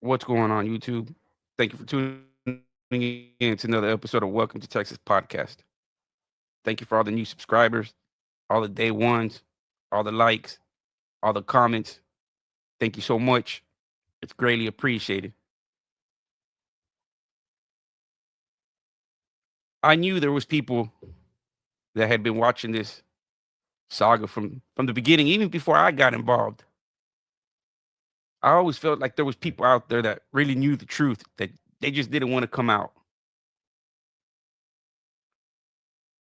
What's going on, YouTube? Thank you for tuning in to another episode of Welcome to Texas Podcast. Thank you for all the new subscribers, all the day ones, all the likes, all the comments. Thank you so much. It's greatly appreciated. I knew there was people that had been watching this saga from the beginning, even before I got involved. I always felt like there was people out there that really knew the truth that they just didn't want to come out.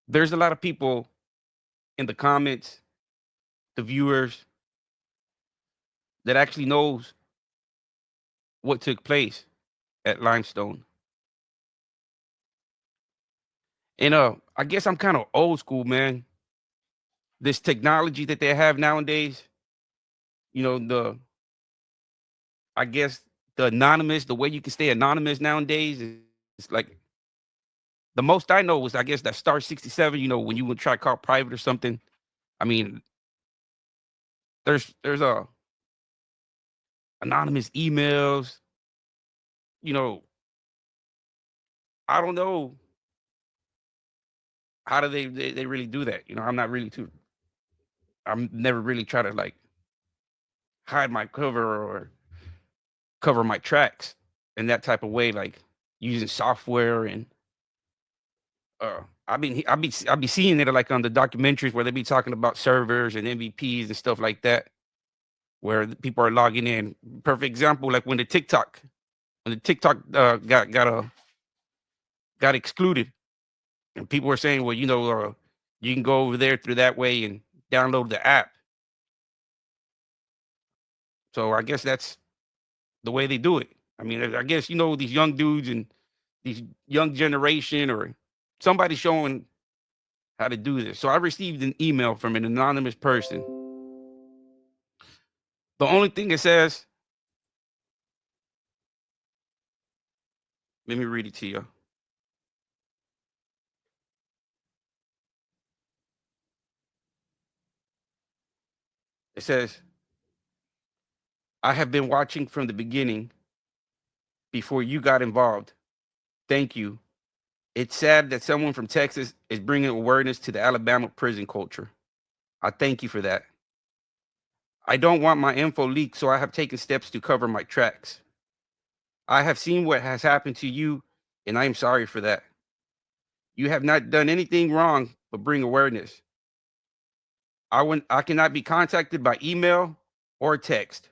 There's a lot of people in the comments, the viewers that actually knows what took place at Limestone. And I guess I'm kind of old school, man. This technology that they have nowadays, the I guess the anonymous, the way you can stay anonymous nowadays is it's like the most I know was I guess that star 67, when you would try to call private or something. I mean, there's a anonymous emails, you know, I don't know how do they really do that. I'm not really too I'm never really try to like hide my cover or cover my tracks in that type of way, like using software and I be seeing it like on the documentaries where they be talking about servers and MVPs and stuff like that, where the people are logging in. Perfect example, like when the TikTok got excluded, and people were saying, well, you can go over there through that way and download the app. So I guess that's the way they do it. I mean, I guess these young dudes and these young generation or somebody showing how to do this. So I received an email from an anonymous person. The only thing it says, let me read it to you. It says, I have been watching from the beginning before you got involved. Thank you. It's sad that someone from Texas is bringing awareness to the Alabama prison culture. I thank you for that. I don't want my info leaked, so I have taken steps to cover my tracks. I have seen what has happened to you, and I am sorry for that. You have not done anything wrong but bring awareness. I cannot be contacted by email or text.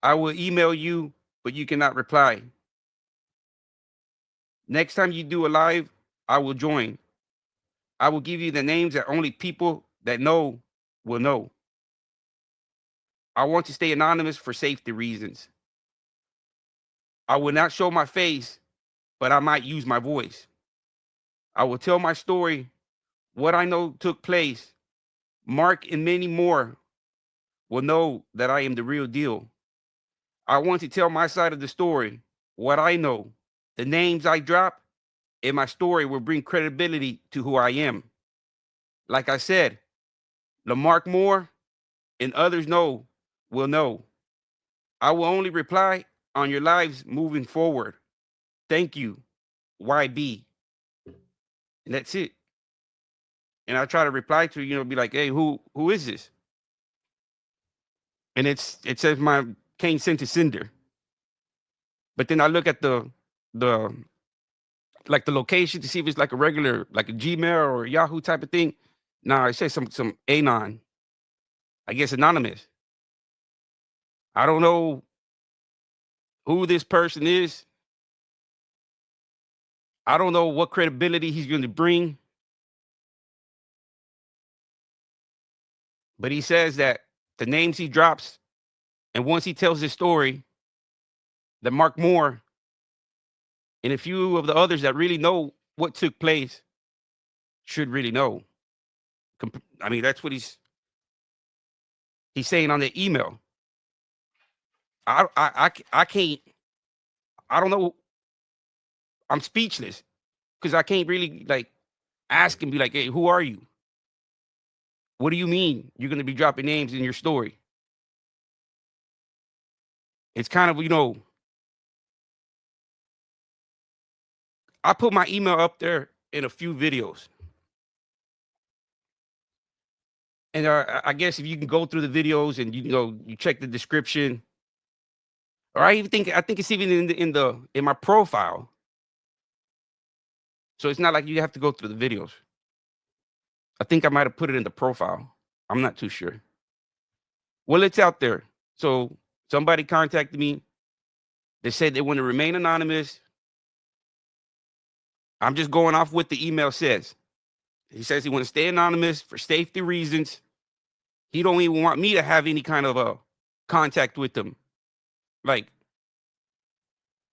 I will email you, but you cannot reply. Next time you do a live, I will join. I will give you the names that only people that know will know. I want to stay anonymous for safety reasons. I will not show my face, but I might use my voice. I will tell my story, what I know took place. Mark and many more will know that I am the real deal. I want to tell my side of the story, what I know. The names I drop in my story will bring credibility to who I am. Like I said, Lamarck Moore and others know will know. I will only reply on your lives moving forward. Thank you, YB. And that's it. And I try to reply to, be like, hey, who is this? And it says my Kane sent to sender. But then I look at the like the location to see if it's like a regular, like a Gmail or Yahoo type of thing. Nah, it says some anon, I guess anonymous. I don't know who this person is. I don't know what credibility he's going to bring, but he says that the names he drops and once he tells his story, that Mark Moore and a few of the others that really know what took place should really know. I mean, that's what he's saying on the email. I can't. I don't know. I'm speechless because I can't really like ask and be like, "Hey, who are you? What do you mean you're going to be dropping names in your story?" It's kind of, I put my email up there in a few videos. And I guess if you can go through the videos and you check the description, or I think it's even in my profile. So it's not like you have to go through the videos. I think I might have put it in the profile. I'm not too sure. Well, it's out there. So somebody contacted me. They said they want to remain anonymous. I'm just going off what the email says. He says he want to stay anonymous for safety reasons. He don't even want me to have any kind of a contact with them. Like,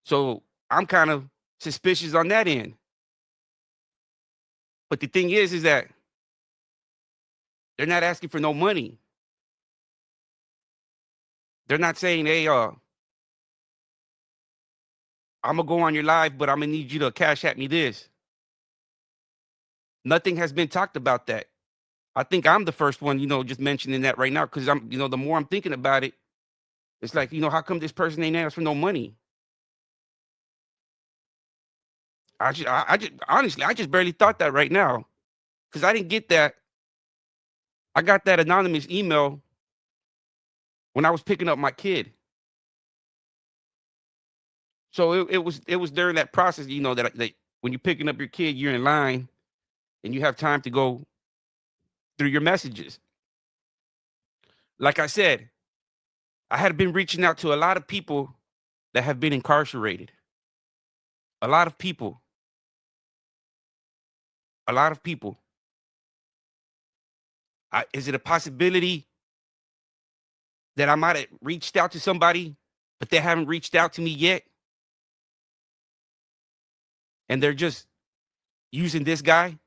so I'm kind of suspicious on that end. But the thing is that they're not asking for no money. They're not saying, hey, I'm gonna go on your live, but I'm gonna need you to cash at me this. Nothing has been talked about that. I think I'm the first one, just mentioning that right now because the more I'm thinking about it, it's like, how come this person ain't asked for no money? I just honestly, I just barely thought that right now because I didn't get that. I got that anonymous email when I was picking up my kid. So it was during that process, that when you're picking up your kid, you're in line and you have time to go through your messages. Like I said, I had been reaching out to a lot of people that have been incarcerated. A lot of people. A lot of people. Is it a possibility that I might have reached out to somebody, but they haven't reached out to me yet? And they're just using this guy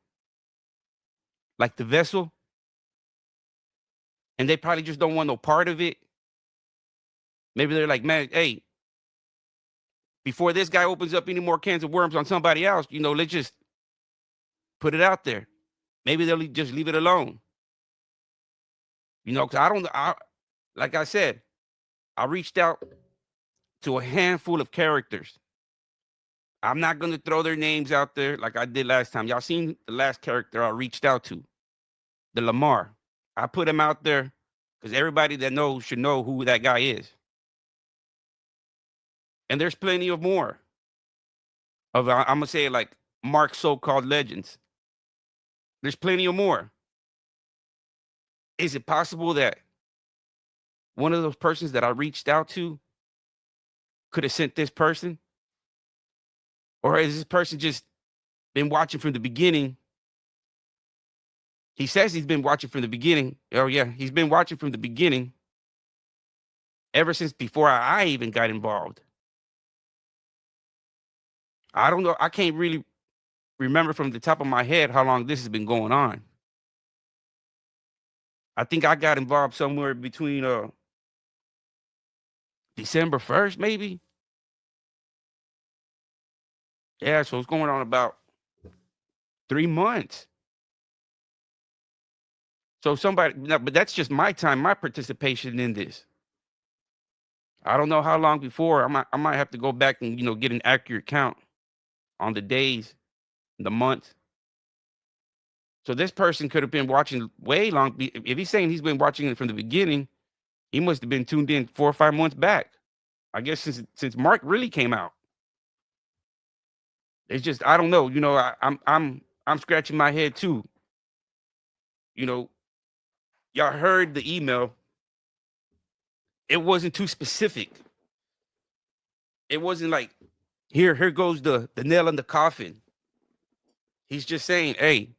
like the vessel, and they probably just don't want no part of it. Maybe they're like, man, hey, before this guy opens up any more cans of worms on somebody else, let's just put it out there. Maybe they'll just leave it alone. Because like I said, I reached out to a handful of characters. I'm not going to throw their names out there like I did last time. Y'all seen the last character I reached out to, the Lamar. I put him out there because everybody that knows should know who that guy is. And there's plenty of more of, I'm going to say it like Mark's so-called legends. There's plenty of more. Is it possible that one of those persons that I reached out to could have sent this person? Or has this person just been watching from the beginning? He says he's been watching from the beginning. Oh, yeah, he's been watching from the beginning ever since before I even got involved. I don't know. I can't really remember from the top of my head how long this has been going on. I think I got involved somewhere between December 1st, maybe. Yeah, so it's going on about 3 months. So somebody, no, but that's just my time, my participation in this. I don't know how long before. I might have to go back and get an accurate count on the days, the months. So this person could have been watching way long. If he's saying he's been watching it from the beginning, he must have been tuned in 4 or 5 months back. I guess since Mark really came out. It's just I don't know. I'm scratching my head too. You know, y'all heard the email. It wasn't too specific. It wasn't like here goes the nail in the coffin. He's just saying, hey,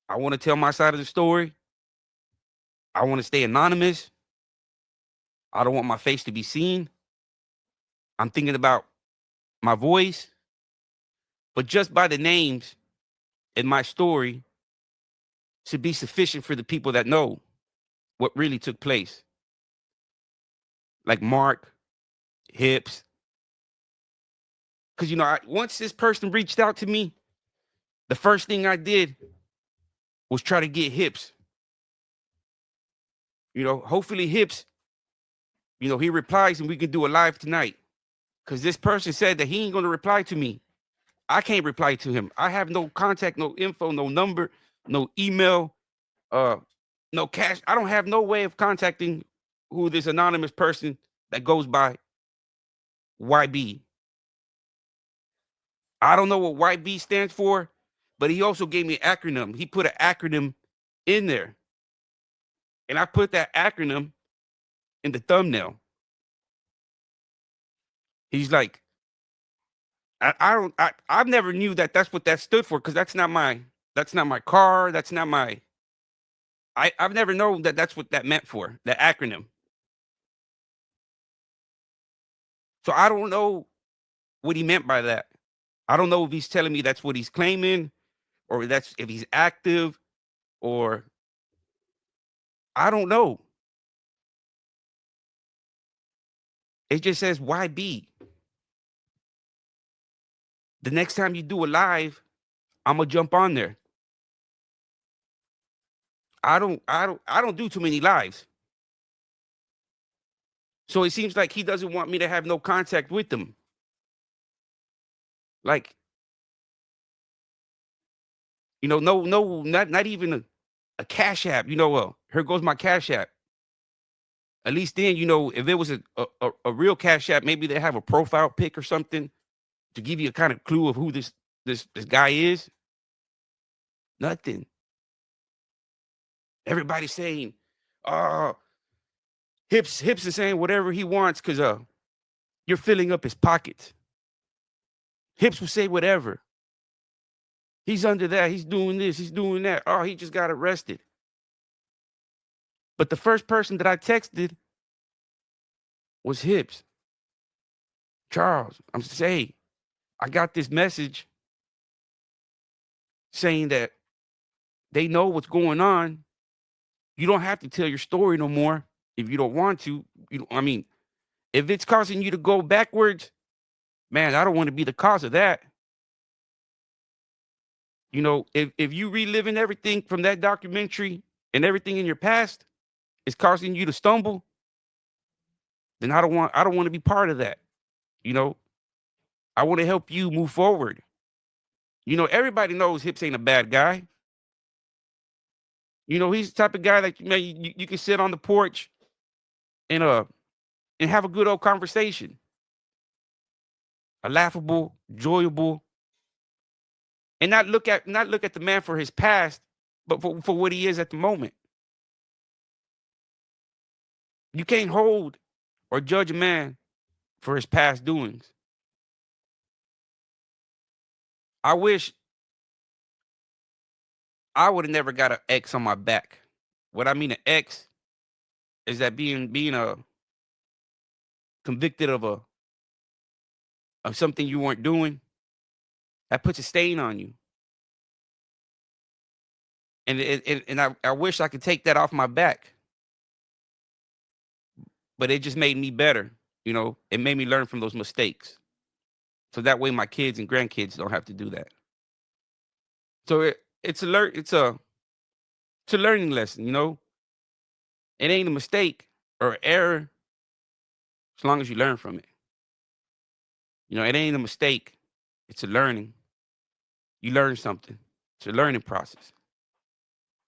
I want to tell my side of the story. I want to stay anonymous. I don't want my face to be seen. I'm thinking about my voice. But just by the names in my story should be sufficient for the people that know what really took place. Like Mark, Hips. Because, once this person reached out to me, the first thing I did was try to get Hips. Hopefully Hips He replies and we can do a live tonight. Because this person said that he ain't going to reply to me. I can't reply to him. I have no contact, no info, no number, no email, uh, no cash. I don't have no way of contacting who this anonymous person that goes by YB. I don't know what YB stands for, but he also gave me an acronym. He put an acronym in there, and I put that acronym in the thumbnail. He's like, I don't, I've never knew that that's what that stood for because that's not my car. That's not my, I've never known that that's what that meant for, the acronym. So I don't know what he meant by that. I don't know if he's telling me that's what he's claiming or that's if he's active or I don't know. It just says YB. The next time you do a live, I'm gonna jump on there. I don't do too many lives. So it seems like he doesn't want me to have no contact with them. Like, no, not even a cash app. Here goes my cash app. At least then, if it was a real cash app, maybe they have a profile pic or something to give you a kind of clue of who this guy is. Nothing. Everybody's saying, uh, Hips is saying whatever he wants because you're filling up his pockets. Hips will say whatever. He's under that. He's doing this. He's doing that. Oh, he just got arrested. But the first person that I texted was Hips. Charles, I'm saying, I got this message saying that they know what's going on. You don't have to tell your story no more if you don't want to. If it's causing you to go backwards, man, I don't want to be the cause of that. If you reliving everything from that documentary and everything in your past is causing you to stumble, then I don't want to be part of that. You know, I want to help you move forward. Everybody knows Hips ain't a bad guy. He's the type of guy that man, you can sit on the porch and and have a good old conversation. A laughable, enjoyable, and not look at the man for his past, but for what he is at the moment. You can't hold or judge a man for his past doings. I wish I would have never got an X on my back. What I mean an X is that being convicted of something you weren't doing, that puts a stain on you. And I wish I could take that off my back, but it just made me better. It made me learn from those mistakes. So that way my kids and grandkids don't have to do that. So it's a learning lesson. It ain't a mistake or error as long as you learn from it. It ain't a mistake. It's a learning. You learn something. It's a learning process.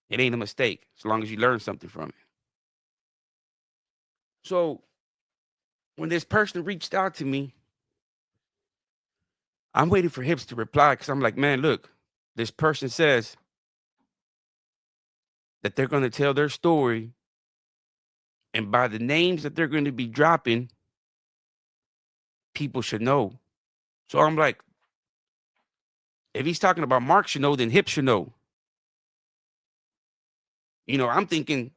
It ain't a mistake as long as you learn something from it. So when this person reached out to me, I'm waiting for Hips to reply because I'm like, man, look, this person says that they're going to tell their story. And by the names that they're going to be dropping, people should know. So I'm like, if he's talking about Mark should know, then Hips should know. I'm thinking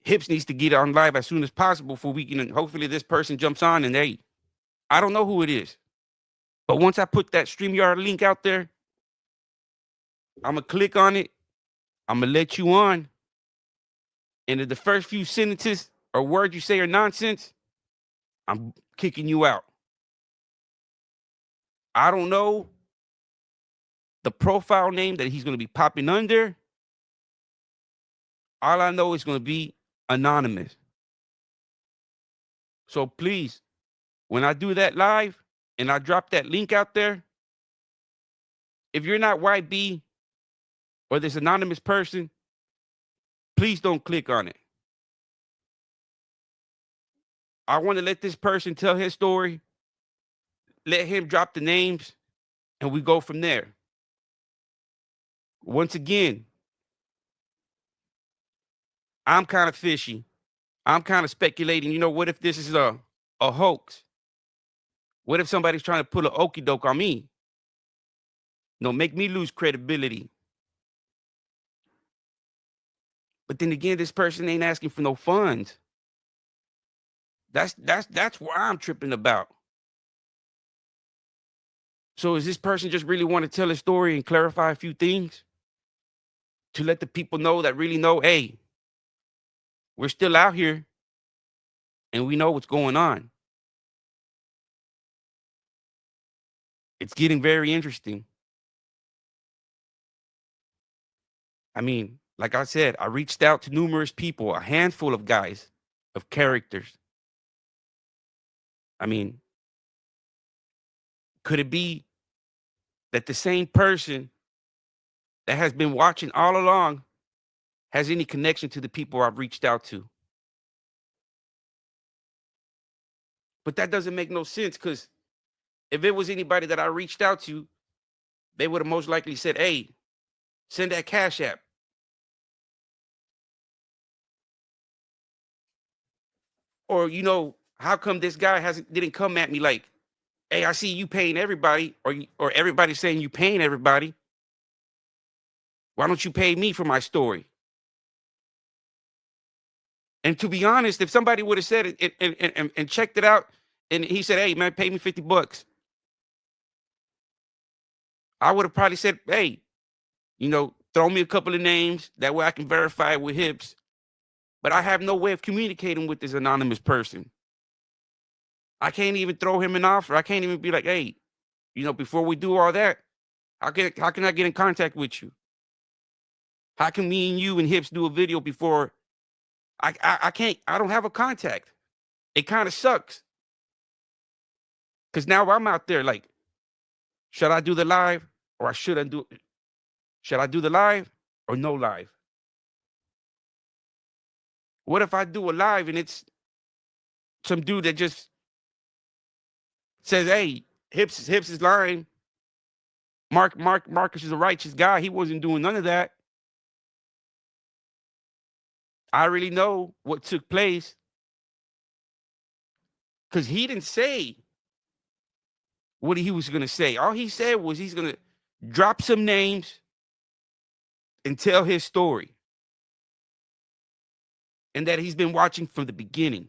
Hips needs to get on live as soon as possible for we can, hopefully this person jumps on and hey, I don't know who it is. But once I put that StreamYard link out there, I'm going to click on it. I'm going to let you on. And if the first few sentences or words you say are nonsense, I'm kicking you out. I don't know the profile name that he's going to be popping under. All I know is going to be anonymous. So please, when I do that live and I drop that link out there, if you're not YB or this anonymous person, please don't click on it. I want to let this person tell his story, let him drop the names, and we go from there. Once again, I'm kind of fishy. I'm kind of speculating, what if this is a hoax? What if somebody's trying to pull an okey doke on me? Make me lose credibility. But then again, this person ain't asking for no funds. That's what I'm tripping about. So is this person just really want to tell a story and clarify a few things to let the people know that really know, hey, we're still out here and we know what's going on. It's getting very interesting. I mean, like I said, I reached out to numerous people, a handful of guys, of characters. I mean, could it be that the same person that has been watching all along has any connection to the people I've reached out to? But that doesn't make no sense, because if it was anybody that I reached out to, they would have most likely said, hey, send that Cash App. Or, how come this guy didn't come at me like, hey, I see you paying everybody, or everybody's saying you paying everybody. Why don't you pay me for my story? And to be honest, if somebody would have said it and checked it out, and he said, hey, man, pay me $50, I would have probably said, hey, throw me a couple of names. That way I can verify it with Hips. But I have no way of communicating with this anonymous person. I can't even throw him an offer. I can't even be like, hey, before we do all that, how can I get in contact with you? How can me and you and Hips do a video before? I can't. I don't have a contact. It kind of sucks, because now I'm out there like, should I do the live or I shouldn't do? Should I do the live or no live? What if I do a live and it's some dude that just says, "Hey, Hips is lying. Marcus is a righteous guy. He wasn't doing none of that. I already know what took place, because he didn't say what he was gonna say. All he said was he's gonna drop some names and tell his story, and that he's been watching from the beginning.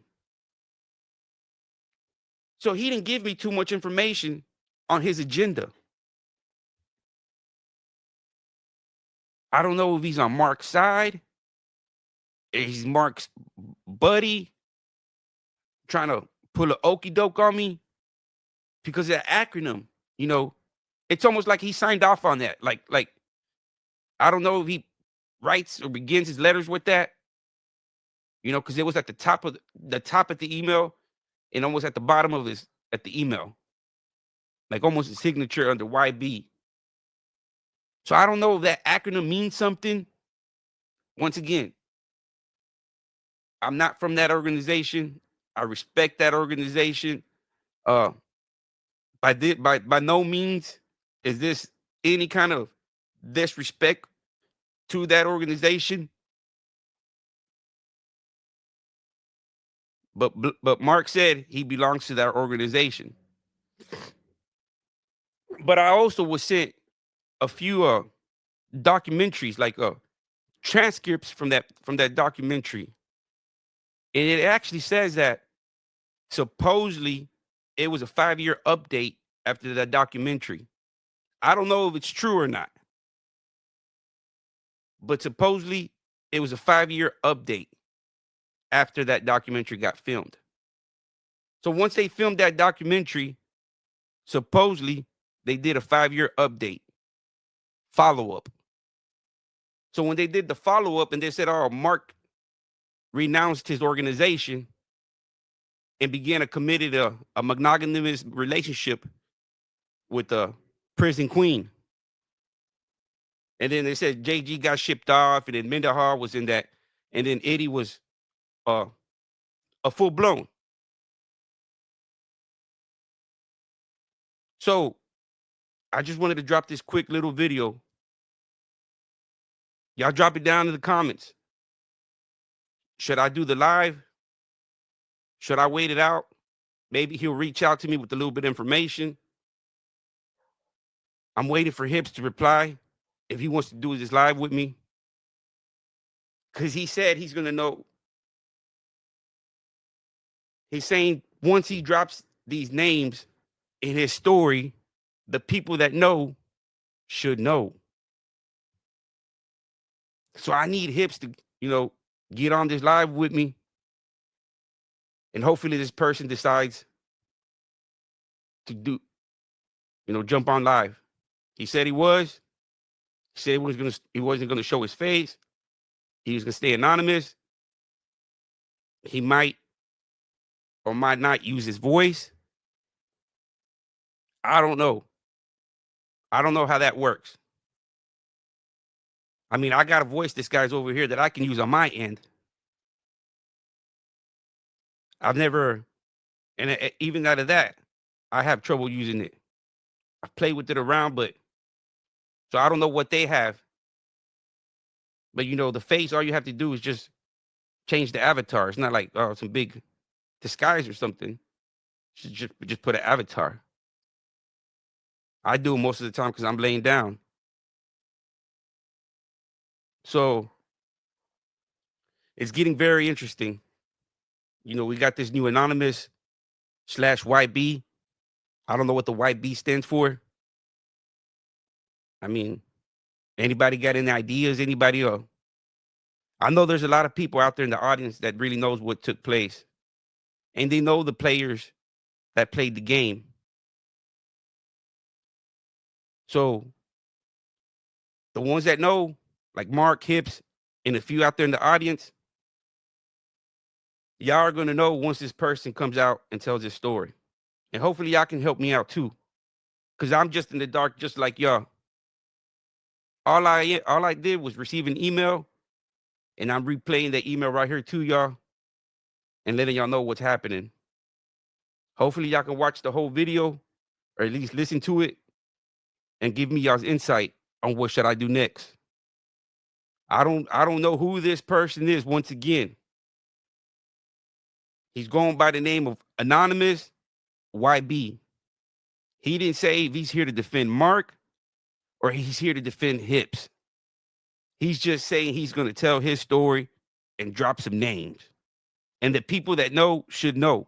So he didn't give me too much information on his agenda. I don't know if he's on Mark's side, if he's Mark's buddy, trying to pull a okey doke on me because of that acronym. It's almost like he signed off on that. Like I don't know if he writes or begins his letters with that. Because it was at the top of the email, and almost at the bottom of the email, like almost a signature under YB. So I don't know if that acronym means something. Once again, I'm not from that organization. I respect that organization. Uh, by no means is this any kind of disrespect to that organization. But Mark said he belongs to that organization. But I also was sent a few documentaries, like transcripts from that documentary, and it actually says that supposedly it was a 5-year update after that documentary. I don't know if it's true or not, but supposedly it was a 5-year update after that documentary got filmed. So once they filmed that documentary, supposedly they did a 5-year update follow up. So when they did the follow up and they said, oh, Mark renounced his organization, and began a committed a monogamous relationship with a prison queen. And then they said JG got shipped off, and then Mendahar was in that, and then Eddie was uh, a full blown. So I just wanted to drop this quick little video. Y'all drop it down in the comments. Should I do the live? Should I wait it out? Maybe he'll reach out to me with a little bit of information. I'm waiting for Hips to reply if he wants to do this live with me. Because he said he's going to know. He's saying once he drops these names in his story, the people that know should know. So I need Hips to, get on this live with me. And hopefully this person decides to do, jump on live. He said he was. He said he wasn't gonna show his face. He was gonna stay anonymous. He might or might not use his voice. I don't know. I don't know how that works. I mean, I got a voice, this guy's over here, that I can use on my end. I've never, and even out of that, I have trouble using it. I've played with it around, but so I don't know what they have. But the face, all you have to do is just change the avatar. It's not like some big disguise or something. Just put an avatar. I do it most of the time because I'm laying down. So it's getting very interesting. We got this new anonymous /YB. I don't know what the YB stands for. I mean, anybody got any ideas? Anybody? I know there's a lot of people out there in the audience that really knows what took place, and they know the players that played the game. So the ones that know, like Mark, Hips, and a few out there in the audience, y'all are going to know once this person comes out and tells his story. And hopefully y'all can help me out too. Because I'm just in the dark, just like y'all. All I did was receive an email, and I'm replaying the email right here to y'all and letting y'all know what's happening. Hopefully y'all can watch the whole video or at least listen to it and give me y'all's insight on what should I do next. I don't know who this person is. Once again, he's going by the name of Anonymous YB. He didn't say if he's here to defend Mark or he's here to defend Hips. He's just saying he's going to tell his story and drop some names. And the people that know should know.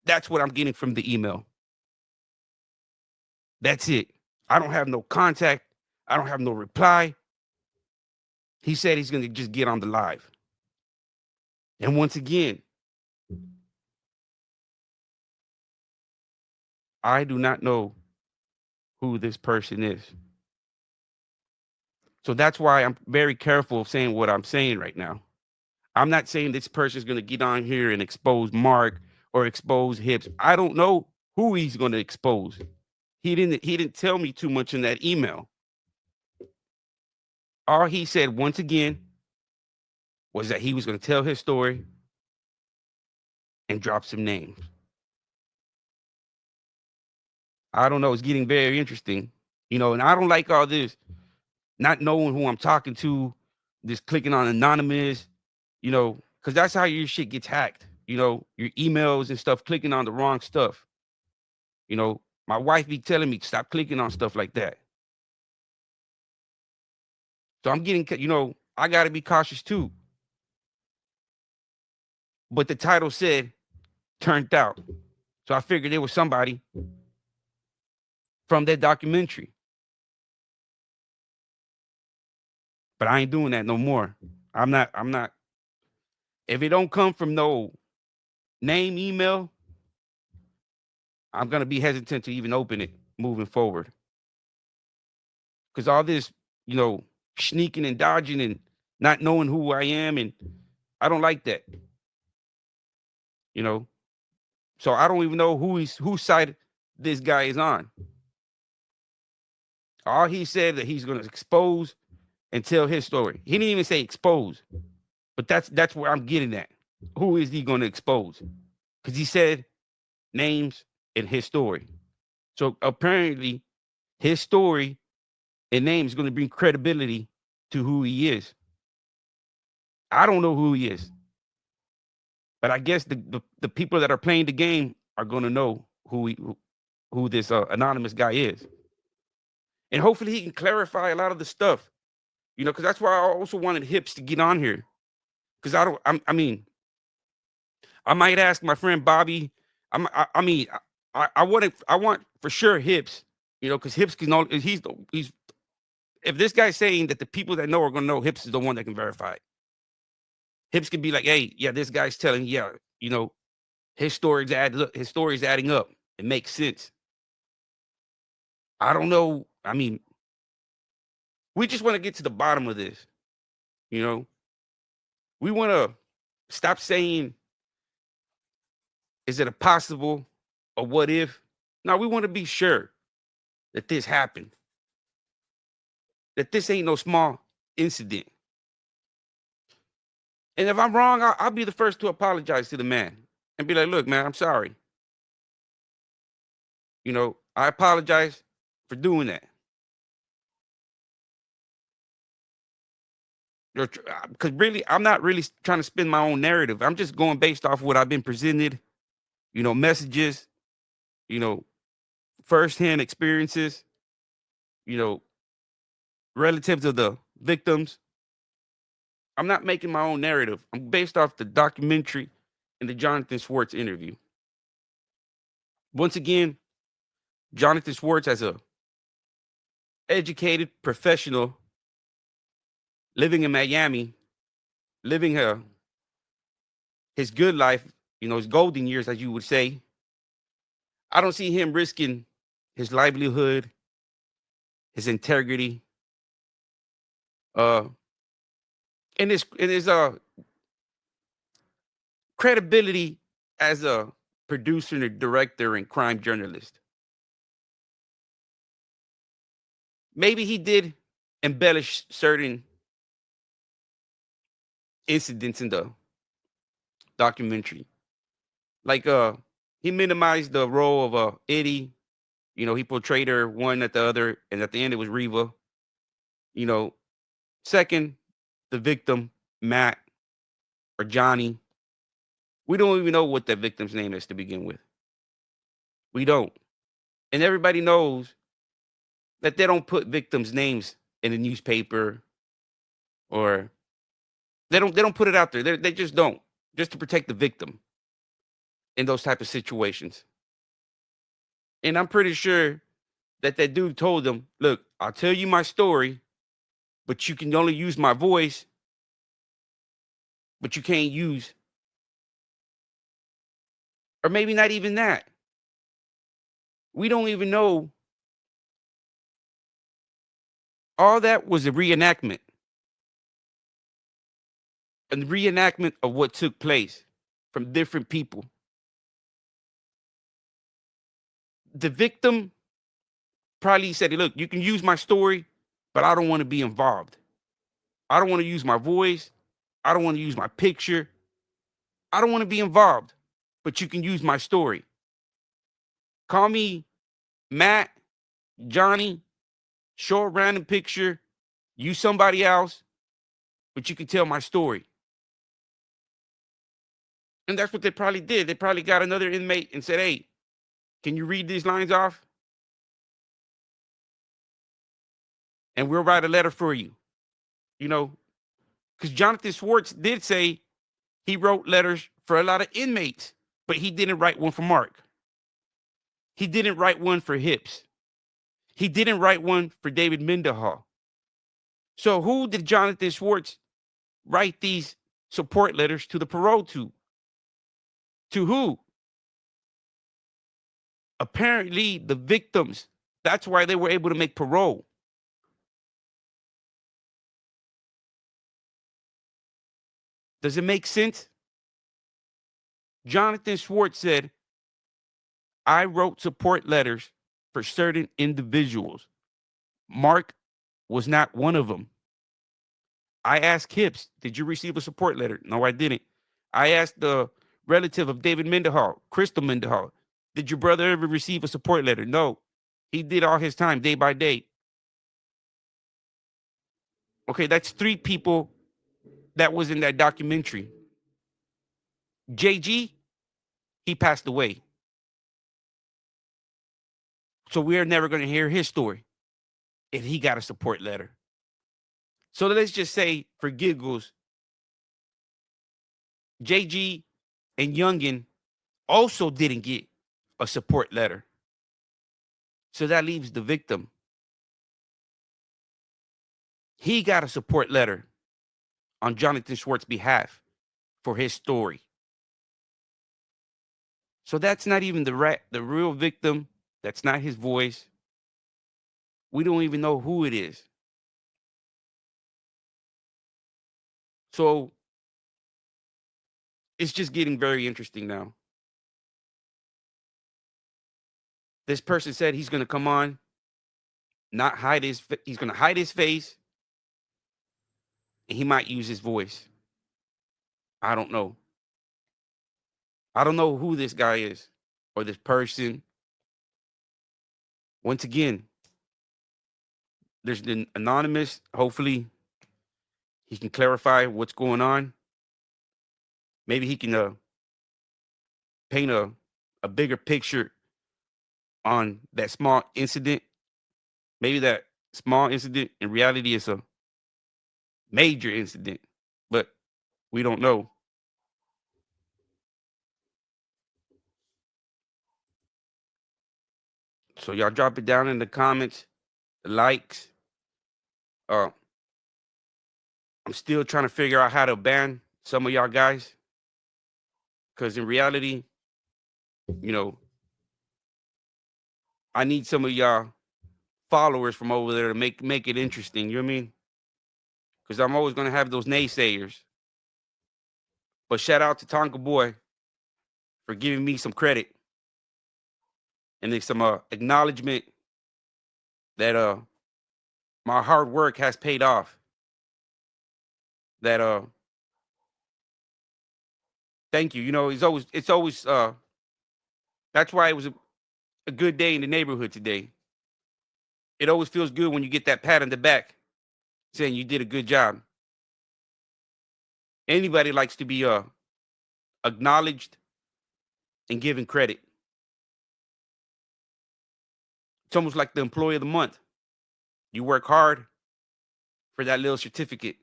That's what I'm getting from the email. That's it. I don't have no contact. I don't have no reply. He said he's going to just get on the live. And once again, I do not know who this person is. So that's why I'm very careful of saying what I'm saying right now. I'm not saying this person is going to get on here and expose Mark or expose Hips. I don't know who he's going to expose. He didn't tell me too much in that email. All he said once again was that he was going to tell his story and drop some names. I don't know. It's getting very interesting, and I don't like all this not knowing who I'm talking to, just clicking on anonymous, because that's how your shit gets hacked. Your emails and stuff, clicking on the wrong stuff. My wife be telling me stop clicking on stuff like that. So I'm getting, I got to be cautious too. But the title said turned out. So I figured there was somebody from that documentary. But I ain't doing that no more. I'm not. If it don't come from no name, email, I'm going to be hesitant to even open it moving forward. Because all this, sneaking and dodging and not knowing who I am, and I don't like that. So I don't even know whose side this guy is on. All he said that he's going to expose and tell his story. He didn't even say expose, but that's where I'm getting at. Who is he going to expose? Because he said names and his story. So apparently, his story and name is going to bring credibility to who he is. I don't know who he is, but I guess the people that are playing the game are going to know who this anonymous guy is, and hopefully he can clarify a lot of the stuff. Because that's why I also wanted Hips to get on here. Because I mean, I might ask my friend Bobby. I mean, I want for sure Hips. Because Hips can know he's if this guy's saying that the people that know are gonna know, Hips is the one that can verify it. Hips can be like, hey, yeah, this guy's telling, yeah, his his story's adding up. It makes sense. I don't know. I mean, we just want to get to the bottom of this. You know, we want to stop saying, is it a possible or what if? No, we want to be sure that this happened, that this ain't no small incident. And if I'm wrong, I'll be the first to apologize to the man and be like, look, man, I'm sorry. I apologize for doing that. Because really, I'm not really trying to spin my own narrative. I'm just going based off what I've been presented, messages, you know, firsthand experiences, you know, relatives of the victims. I'm not making my own narrative. I'm based off the documentary and the Jonathan Swartz interview. Once again, Jonathan Swartz, as a educated professional living in Miami, living his good life, his golden years, as you would say. I don't see him risking his livelihood, his integrity, uh, and his credibility as a producer and a director and crime journalist. Maybe he did embellish certain incidents in the documentary. Like he minimized the role of Eddie. He portrayed her one at the other, and at the end it was Reva. You know, second, the victim, Matt or Johnny. We don't even know what that victim's name is to begin with. We don't. And everybody knows that they don't put victims' names in the newspaper, or they don't put it out there. They just don't, just to protect the victim in those type of situations. And I'm pretty sure that dude told them, "Look, I'll tell you my story, but you can only use my voice, but you can't use, or maybe not even that. We don't even know. All that was a reenactment, of what took place from different people. The victim probably said, look, you can use my story, but I don't want to be involved. I don't want to use my voice. I don't want to use my picture. I don't want to be involved, but you can use my story. Call me Matt, Johnny, show a random picture, use somebody else, but you can tell my story." And that's what they probably did. They probably got another inmate and said, hey, can you read these lines off? And we'll write a letter for you. You know, because Jonathan Swartz did say he wrote letters for a lot of inmates, but he didn't write one for Mark. He didn't write one for Hips. He didn't write one for David Mendenhall. So who did Jonathan Swartz write these support letters to the parole to? To who? Apparently the victims. That's why they were able to make parole. Does it make sense? Jonathan Swartz said, I wrote support letters for certain individuals. Mark was not one of them. I asked Hips, did you receive a support letter? No, I didn't. I asked the relative of David Mendenhall, Crystal Mendenhall, did your brother ever receive a support letter? No. He did all his time day by day. Okay, that's 3 people that was in that documentary. JG, he passed away. So we're never going to hear his story if he got a support letter. So let's just say, for giggles, JG and Youngin also didn't get a support letter. So that leaves the victim. He got a support letter on Jonathan Schwartz's behalf for his story. So that's not even the real victim. That's not his voice. We don't even know who it is. So it's just getting very interesting now. This person said he's going to come on, not hide he's going to hide his face, and he might use his voice. I don't know. I don't know who this guy is or this person. Once again, there's an anonymous. Hopefully, he can clarify what's going on. Maybe he can paint a bigger picture on that small incident. Maybe that small incident in reality is a major incident, but we don't know. So y'all drop it down in the comments, the likes. Uh, I'm still trying to figure out how to ban some of y'all guys, because in reality, you know, I need some of y'all followers from over there to make it interesting. You know what I mean? Because I'm always gonna have those naysayers. But shout out to Tonka Boy for giving me some credit and then some acknowledgement that my hard work has paid off. That thank you. You know, it's always that's why it was a good day in the neighborhood today. It always feels good when you get that pat on the back saying you did a good job. Anybody likes to be acknowledged and given credit. It's almost like the employee of the month. You work hard for that little certificate,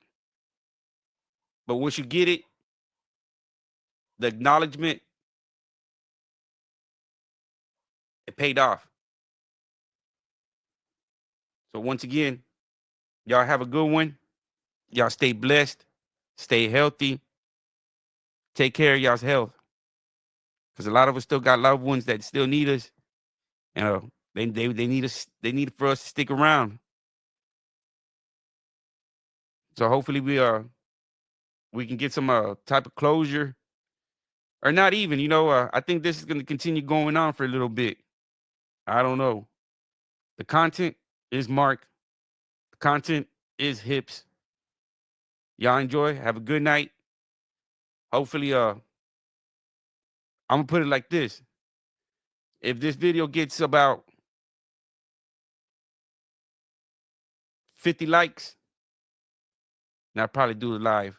but once you get it, the acknowledgement, it paid off. So once again, y'all have a good one. Y'all stay blessed, stay healthy, take care of y'all's health, because a lot of us still got loved ones that still need us, and they need us. They need for us to stick around. So hopefully we can get some type of closure, or not even. You know, I think this is going to continue going on for a little bit. I don't know. The content is Mark. The content is Hips. Y'all enjoy. Have a good night. Hopefully, I'm gonna put it like this. If this video gets about 50 likes, then I'll probably do it live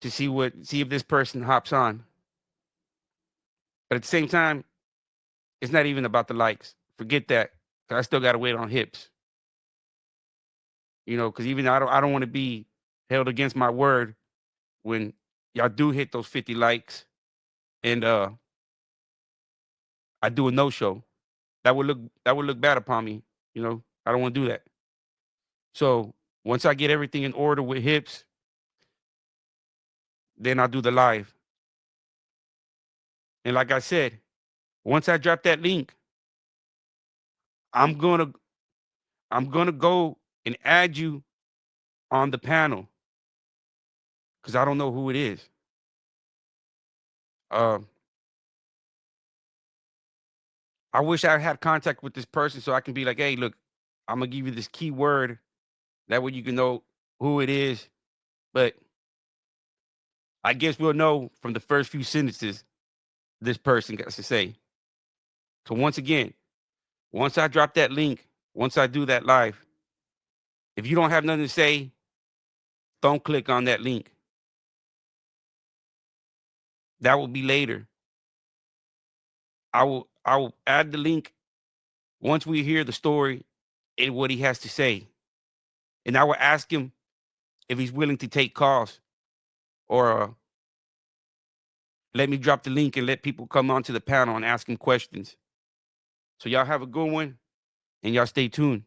to see if this person hops on. But at the same time, it's not even about the likes. Forget that. 'Cause I still gotta wait on Hips. You know, because even I don't want to be held against my word when y'all do hit those 50 likes and I do a no show. That would look bad upon me. You know, I don't want to do that. So once I get everything in order with Hips, then I'll do the live. And like I said, once I drop that link, I'm gonna I'm gonna go and add you on the panel because I don't know who it is. Um, I wish I had contact with this person so I can be like, "Hey, look, Imma give you this key word, that way you can know who it is." But I guess we'll know from the first few sentences this person got to say. So once again, once I drop that link, once I do that live, if you don't have nothing to say, don't click on that link. That will be later. I will add the link once we hear the story and what he has to say. And I will ask him if he's willing to take calls or let me drop the link and let people come onto the panel and ask him questions. So y'all have a good one and y'all stay tuned.